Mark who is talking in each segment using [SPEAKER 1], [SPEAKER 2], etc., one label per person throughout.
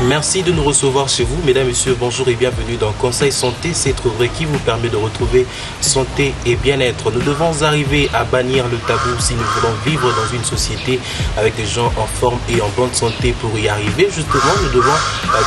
[SPEAKER 1] Merci de nous recevoir chez vous. Mesdames, Messieurs, bonjour et bienvenue dans Conseil Santé, cette rubrique qui vous permet de retrouver santé et bien-être. Nous devons arriver à bannir le tabou si nous voulons vivre dans une société avec des gens en forme et en bonne santé. Pour y arriver, justement, nous devons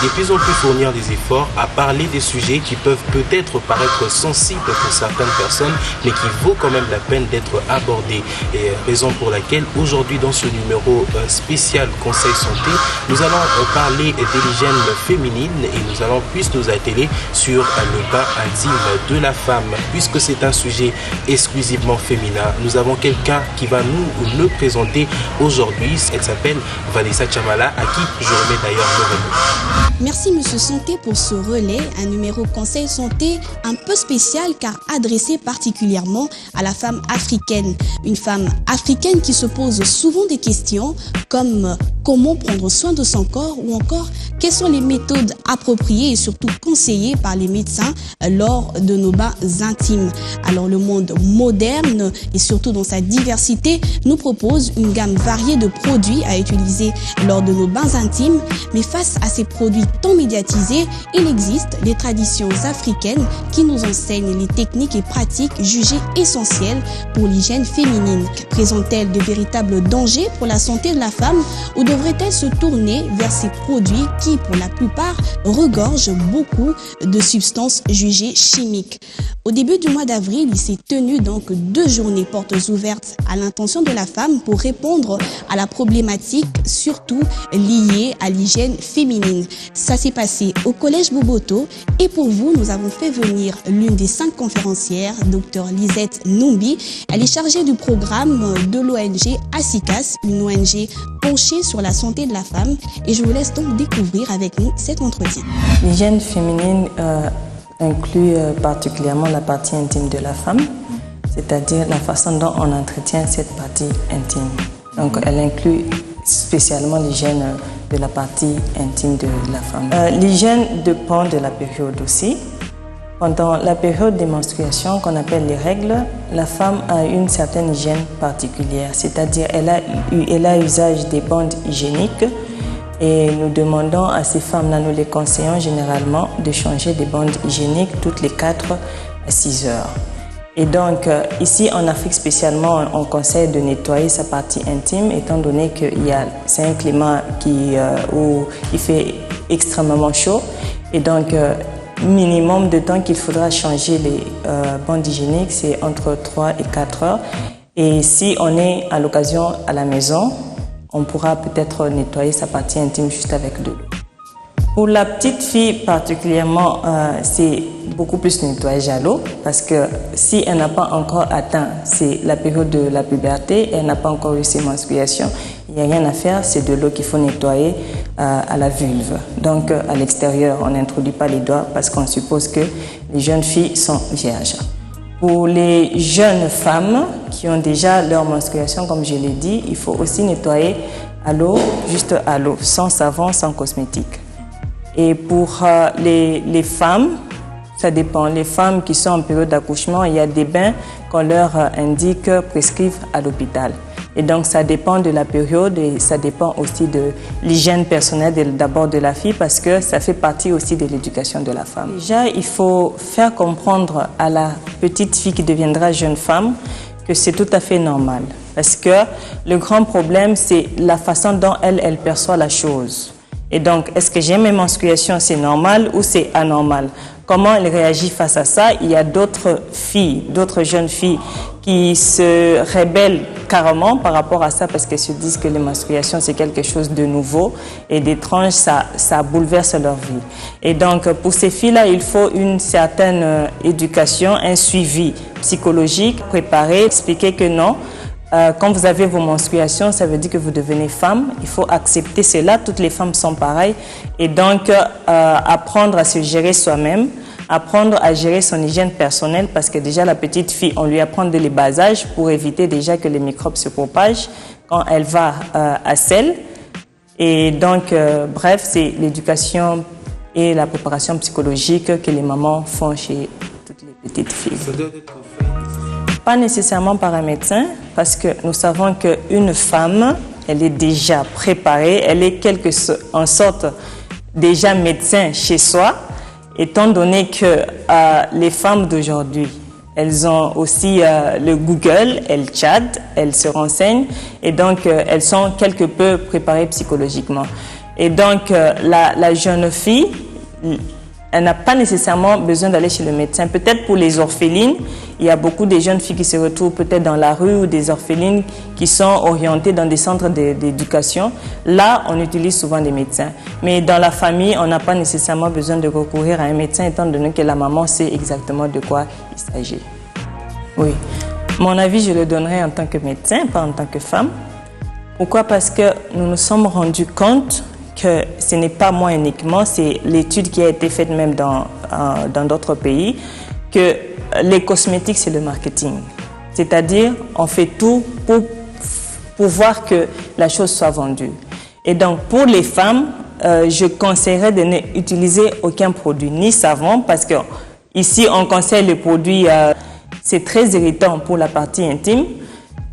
[SPEAKER 1] de plus en plus fournir des efforts à parler des sujets qui peuvent peut-être paraître sensibles pour certaines personnes, mais qui vaut quand même la peine d'être abordés. Et raison pour laquelle aujourd'hui, dans ce numéro spécial Conseil Santé, nous allons parler de l'hygiène féminine et nous allons plus nous atteler sur le bain intime de la femme. Puisque c'est un sujet exclusivement féminin, nous avons quelqu'un qui va nous le présenter aujourd'hui. Elle s'appelle Vanessa Chamala, à qui je remets d'ailleurs le relais.
[SPEAKER 2] Merci Monsieur Santé pour ce relais, un numéro Conseil Santé un peu spécial car adressé particulièrement à la femme africaine. Une femme africaine qui se pose souvent des questions comme comment prendre soin de son corps ou encore quelles sont les méthodes appropriées et surtout conseillées par les médecins lors de nos bains intimes. Alors le monde moderne et surtout dans sa diversité nous propose une gamme variée de produits à utiliser lors de nos bains intimes, mais face à ces produits tant médiatisés, il existe des traditions africaines qui nous enseignent les techniques et pratiques jugées essentielles pour l'hygiène féminine. Présentent-elles de véritables dangers pour la santé de la femme ou devrait-elle se tourner vers ces produits qui, pour la plupart, regorgent beaucoup de substances jugées chimiques? Au début du mois d'avril, il s'est tenu donc 2 journées portes ouvertes à l'intention de la femme pour répondre à la problématique surtout liée à l'hygiène féminine. Ça s'est passé au collège Boboto et pour vous, nous avons fait venir l'une des 5 conférencières, Dr Lisette Numbi. Elle est chargée du programme de l'ONG ASICAS, une ONG penchée sur la santé de la femme, et je vous laisse donc découvrir avec nous cet entretien.
[SPEAKER 3] L'hygiène féminine inclut particulièrement la partie intime de la femme, c'est-à-dire la façon dont on entretient cette partie intime. Donc elle inclut spécialement l'hygiène de la partie intime de la femme. L'hygiène dépend de la période aussi. Pendant la période des menstruations qu'on appelle les règles, la femme a une certaine hygiène particulière, c'est-à-dire elle a usage des bandes hygiéniques et nous demandons à ces femmes-là, nous les conseillons généralement de changer des bandes hygiéniques toutes les 4 à 6 heures. Et donc ici en Afrique spécialement, on conseille de nettoyer sa partie intime étant donné que c'est un climat où il fait extrêmement chaud et donc minimum de temps qu'il faudra changer les bandes hygiéniques, c'est entre 3 et 4 heures. Et si on est à l'occasion à la maison, on pourra peut-être nettoyer sa partie intime juste avec de l'eau. Pour la petite fille particulièrement, c'est beaucoup plus nettoyage à l'eau parce que si elle n'a pas encore atteint, c'est la période de la puberté, elle n'a pas encore eu ses menstruations, il n'y a rien à faire, c'est de l'eau qu'il faut nettoyer à la vulve. Donc à l'extérieur, on n'introduit pas les doigts parce qu'on suppose que les jeunes filles sont vierges. Pour les jeunes femmes qui ont déjà leur menstruation, comme je l'ai dit, il faut aussi nettoyer à l'eau, juste à l'eau, sans savon, sans cosmétique. Et pour les femmes, ça dépend. Les femmes qui sont en période d'accouchement, il y a des bains qu'on leur indique, prescrivent à l'hôpital. Et donc, ça dépend de la période et ça dépend aussi de l'hygiène personnelle d'abord de la fille parce que ça fait partie aussi de l'éducation de la femme. Déjà, il faut faire comprendre à la petite fille qui deviendra jeune femme que c'est tout à fait normal. Parce que le grand problème, c'est la façon dont elle perçoit la chose. Et donc, est-ce que j'ai mes menstruations, c'est normal ou c'est anormal? Comment elle réagit face à ça? Il y a d'autres filles, d'autres jeunes filles qui se rebellent carrément par rapport à ça parce qu'elles se disent que les menstruations, c'est quelque chose de nouveau et d'étrange, ça bouleverse leur vie. Et donc, pour ces filles-là, il faut une certaine éducation, un suivi psychologique, préparer, expliquer que non, quand vous avez vos menstruations, ça veut dire que vous devenez femme. Il faut accepter cela. Toutes les femmes sont pareilles. Et donc, apprendre à se gérer soi-même, apprendre à gérer son hygiène personnelle parce que déjà, la petite fille, on lui apprend dès les bas âges pour éviter déjà que les microbes se propagent quand elle va à selle. Et donc, bref, c'est l'éducation et la préparation psychologique que les mamans font chez toutes les petites filles. Pas nécessairement par un médecin, parce que nous savons qu'une femme, elle est déjà préparée, elle est en sorte déjà médecin chez soi, étant donné que les femmes d'aujourd'hui, elles ont aussi le Google, elles chattent, elles se renseignent et donc elles sont quelque peu préparées psychologiquement. Et donc la jeune fille, elle n'a pas nécessairement besoin d'aller chez le médecin. Peut-être pour les orphelines, il y a beaucoup de jeunes filles qui se retrouvent peut-être dans la rue ou des orphelines qui sont orientées dans des centres d'éducation. Là, on utilise souvent des médecins. Mais dans la famille, on n'a pas nécessairement besoin de recourir à un médecin étant donné que la maman sait exactement de quoi il s'agit. Oui. Mon avis, je le donnerai en tant que médecin, pas en tant que femme. Pourquoi? Parce que nous nous sommes rendus compte que ce n'est pas moi uniquement, c'est l'étude qui a été faite même dans d'autres pays, que les cosmétiques, c'est le marketing. C'est-à-dire, on fait tout pour voir que la chose soit vendue. Et donc, pour les femmes, je conseillerais de n'utiliser aucun produit, ni savon, parce que ici, on conseille les produits, c'est très irritant pour la partie intime.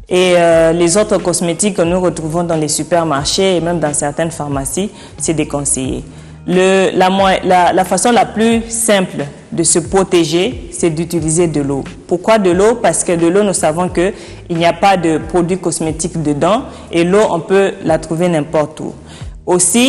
[SPEAKER 3] Et les autres cosmétiques que nous retrouvons dans les supermarchés et même dans certaines pharmacies, c'est déconseillé. La façon la plus simple de se protéger, c'est d'utiliser de l'eau. Pourquoi de l'eau? Parce que de l'eau, nous savons qu'il n'y a pas de produits cosmétiques dedans et l'eau, on peut la trouver n'importe où. Aussi,